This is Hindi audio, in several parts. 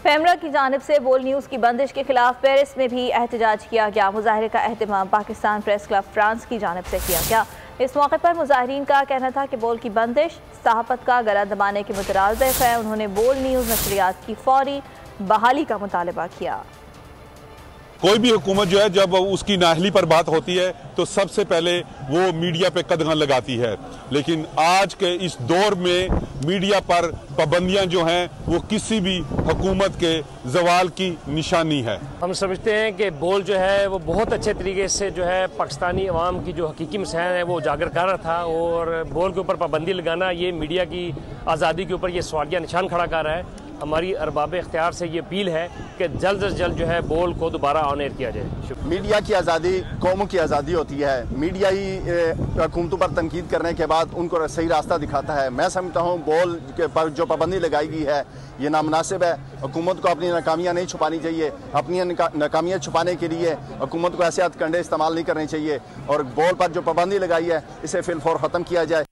पेमरा की जानिब से बोल न्यूज़ की बंदिश के खिलाफ पेरिस में भी एहतजाज किया गया। मुजाहरे का एहतमाम पाकिस्तान प्रेस क्लब फ्रांस की जानिब से किया गया। इस मौके पर मुजाहरीन का कहना था कि बोल की बंदिश सहाफ़त का गला दबाने के मुतरादिफ है। उन्होंने बोल न्यूज़ नशरियात की फौरी बहाली का मुतालबा किया। कोई भी हुकूमत जो है जब उसकी नाअहली पर बात होती है तो सबसे पहले वो मीडिया पे कदगन लगाती है, लेकिन आज के इस दौर में मीडिया पर पाबंदियां जो हैं वो किसी भी हुकूमत के जवाल की निशानी है। हम समझते हैं कि बोल जो है वो बहुत अच्छे तरीके से जो है पाकिस्तानी अवाम की जो हकीकी मसैल है वो उजागर कर रहा था, और बोल के ऊपर पाबंदी लगाना ये मीडिया की आज़ादी के ऊपर ये सवालिया निशान खड़ा कर रहा है। हमारी अरबाब इख्तियार से ये अपील है कि जल्द से जल्द जो है बोल को दोबारा ऑन एयर किया जाए। मीडिया की आज़ादी कौमों की आज़ादी होती है। मीडिया ही हुकूमतों पर तनकीद करने के बाद उनको सही रास्ता दिखाता है। मैं समझता हूँ बोल के पर जो पाबंदी लगाई गई है ये नामुनासिब है। हुकूमत को अपनी नाकामियाँ नहीं छुपानी चाहिए। अपनी नाकामियाँ छुपाने के लिए हुकूमत को ऐसे हथकंडे इस्तेमाल नहीं करने चाहिए, और बोल पर जो पाबंदी लगाई है इसे फिलफौर ख़त्म किया जाए।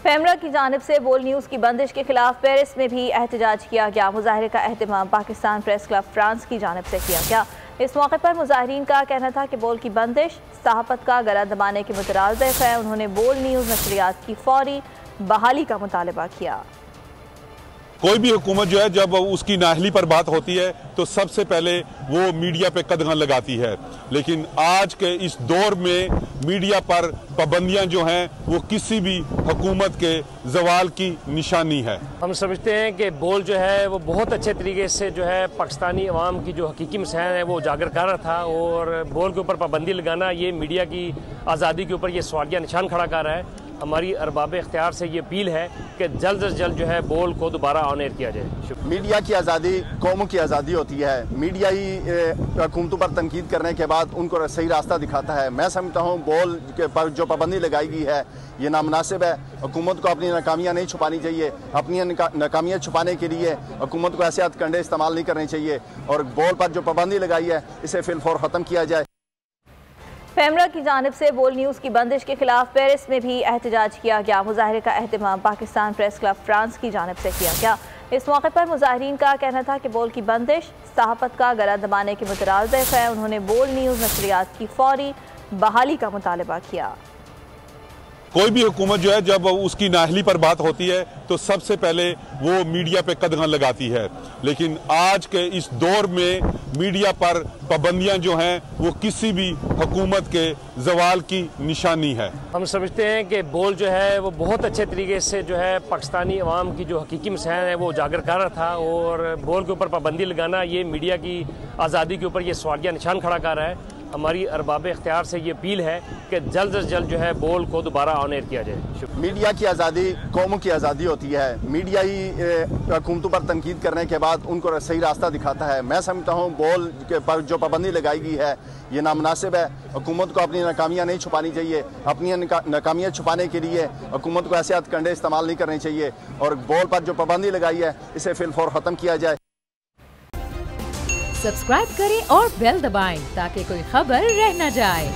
पेमरा की जानिब से बोल न्यूज़ की बंदिश के खिलाफ पेरिस में भी एहतजाज किया गया। मुजाहरे का एहतमाम पाकिस्तान प्रेस क्लब फ्रांस की जानिब से किया गया। इस मौके पर मुजाहरीन का कहना था कि बोल की बंदिश सहाफ़त का गला दबाने के मुतरादिफ है। उन्होंने बोल न्यूज़ नशरियात की फौरी बहाली का मुतालबा किया। कोई भी हुकूमत जो है जब उसकी नाअहली पर बात होती है तो सबसे पहले वो मीडिया पे कदगन लगाती है, लेकिन आज के इस दौर में मीडिया पर पाबंदियां जो हैं वो किसी भी हुकूमत के जवाल की निशानी है। हम समझते हैं कि बोल जो है वो बहुत अच्छे तरीके से जो है पाकिस्तानी अवाम की जो हकीकी मसैल है वो उजागर कर रहा था, और बोल के ऊपर पाबंदी लगाना ये मीडिया की आज़ादी के ऊपर ये सवालिया निशान खड़ा कर रहा है। हमारी अरबाब इख्तियार से ये अपील है कि जल्द से जल्द जो है बोल को दोबारा ऑन एयर किया जाए। मीडिया की आज़ादी कौमों की आज़ादी होती है। मीडिया ही हुकूमतों पर तनकीद करने के बाद उनको सही रास्ता दिखाता है। मैं समझता हूँ बोल के पर जो पाबंदी लगाई गई है ये नामुनासिब है। हुकूमत को अपनी नाकामियाँ नहीं छुपानी चाहिए। अपनी नाकामियाँ छुपाने के लिए हुकूमत को ऐसे हथकंडे इस्तेमाल नहीं करने चाहिए, और बोल पर जो पाबंदी लगाई है इसे फिलफौर ख़त्म किया जाए। पेमरा की जानिब से बोल न्यूज़ की बंदिश के खिलाफ पेरिस में भी एहतजाज किया गया। मुजाहरे का एहतमाम पाकिस्तान प्रेस क्लब फ्रांस की जानिब से किया गया। इस मौके पर मुजाहरीन का कहना था कि बोल की बंदिश सहाफ़त का गला दबाने के मुतरादिफ है। उन्होंने बोल न्यूज़ नशरियात की फौरी बहाली का मुतालबा किया। कोई भी हुकूमत जो है जब उसकी नाअहली पर बात होती है तो सबसे पहले वो मीडिया पे कदगन लगाती है, लेकिन आज के इस दौर में मीडिया पर पाबंदियां जो हैं वो किसी भी हुकूमत के जवाल की निशानी है। हम समझते हैं कि बोल जो है वो बहुत अच्छे तरीके से जो है पाकिस्तानी अवाम की जो हकीकी मसैल है वो उजागर कर रहा था, और बोल के ऊपर पाबंदी लगाना ये मीडिया की आज़ादी के ऊपर ये सवालिया निशान खड़ा कर रहा है। हमारी अरबाब इख्तियार से ये अपील है कि जल्द से जल्द जो है बोल को दोबारा ऑन एयर किया जाए। मीडिया की आज़ादी कौमों की आज़ादी होती है। मीडिया ही हुकूमतों पर तनकीद करने के बाद उनको सही रास्ता दिखाता है। मैं समझता हूँ बोल के पर जो पाबंदी लगाई गई है ये नामुनासिब है। हुकूमत को अपनी नाकामियाँ नहीं छुपानी चाहिए। अपनी नाकामियाँ छुपाने के लिए हुकूमत को ऐसे हथकंडे इस्तेमाल नहीं करने चाहिए, और बोल पर जो पाबंदी लगाई है इसे फिलफौर ख़त्म किया जाए। सब्सक्राइब करें और बेल दबाएं ताकि कोई खबर रह न जाए।